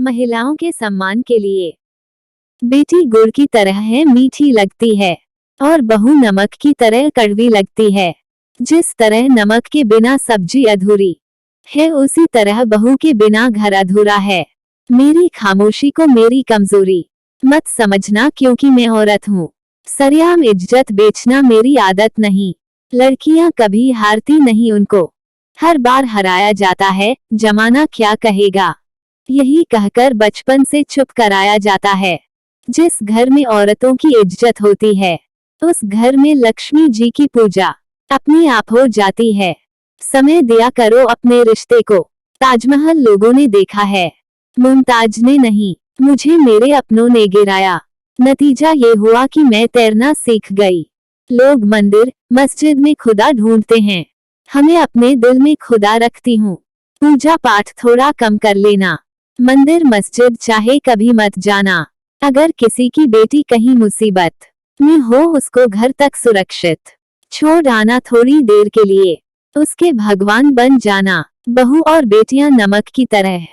महिलाओं के सम्मान के लिए। बेटी गुड़ की तरह है, मीठी लगती है, और बहू नमक की तरह कड़वी लगती है। जिस तरह नमक के बिना सब्जी अधूरी है, उसी तरह बहू के बिना घर अधूरा है। मेरी खामोशी को मेरी कमजोरी मत समझना, क्योंकि मैं औरत हूँ। सरेआम इज्जत बेचना मेरी आदत नहीं। लड़कियां कभी हारती नहीं, उनको हर बार हराया जाता है। जमाना क्या कहेगा, यही कहकर बचपन से चुप कराया जाता है। जिस घर में औरतों की इज्जत होती है, उस घर में लक्ष्मी जी की पूजा अपने आप हो जाती है। समय दिया करो अपने रिश्ते को। ताजमहल लोगों ने देखा है, मुमताज ने नहीं। मुझे मेरे अपनों ने गिराया, नतीजा ये हुआ कि मैं तैरना सीख गई। लोग मंदिर मस्जिद में खुदा ढूंढते हैं, हमें अपने दिल में खुदा रखती हूँ। पूजा पाठ थोड़ा कम कर लेना, मंदिर मस्जिद चाहे कभी मत जाना। अगर किसी की बेटी कहीं मुसीबत में हो, उसको घर तक सुरक्षित छोड़ आना थोड़ी देर के लिए, उसके भगवान बन जाना। बहू और बेटियां नमक की तरह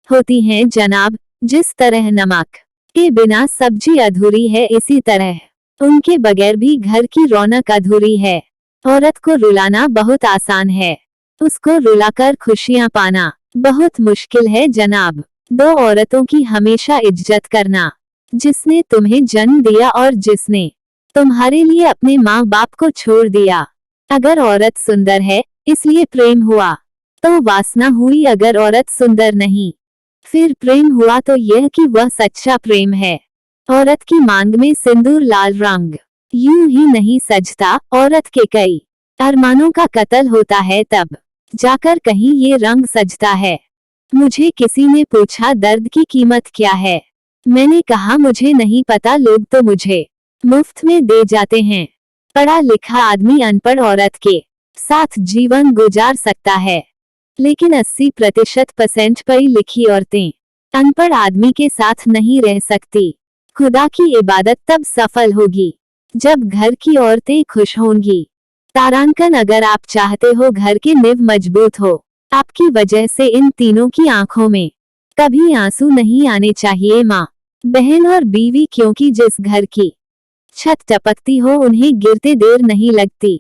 होती हैं जनाब। जिस तरह नमक के बिना सब्जी अधूरी है, इसी तरह उनके बगैर भी घर की रौनक अधूरी है। औरत को रुलाना बहुत आसान है, उसको रुलाकर खुशियां पाना बहुत मुश्किल है जनाब। दो औरतों की हमेशा इज्जत करना, जिसने तुम्हें जन्म दिया और जिसने तुम्हारे लिए अपने माँ बाप को छोड़ दिया। अगर औरत सुंदर है इसलिए प्रेम हुआ तो वासना हुई, अगर औरत सुंदर नहीं फिर प्रेम हुआ तो यह कि वह सच्चा प्रेम है। औरत की मांग में सिंदूर लाल रंग यूं ही नहीं सजता। औरत के कई अरमानों का कत्ल होता है, तब जाकर कहीं ये रंग सजता है। मुझे किसी ने पूछा दर्द की कीमत क्या है, मैंने कहा मुझे नहीं पता, लोग तो मुझे मुफ्त में दे जाते हैं। पढ़ा लिखा आदमी अनपढ़ औरत के साथ जीवन गुजार सकता है, लेकिन 80% पढ़ी लिखी औरतें अनपढ़ आदमी के साथ नहीं रह सकती। खुदा की इबादत तब सफल होगी जब घर की औरतें खुश होंगी। तारांकन, अगर आप चाहते हो घर के नींव मजबूत हो, आपकी वजह से इन तीनों की आंखों में कभी आंसू नहीं आने चाहिए, माँ, बहन और बीवी, क्योंकि जिस घर की छत टपकती हो उन्हें गिरते देर नहीं लगती।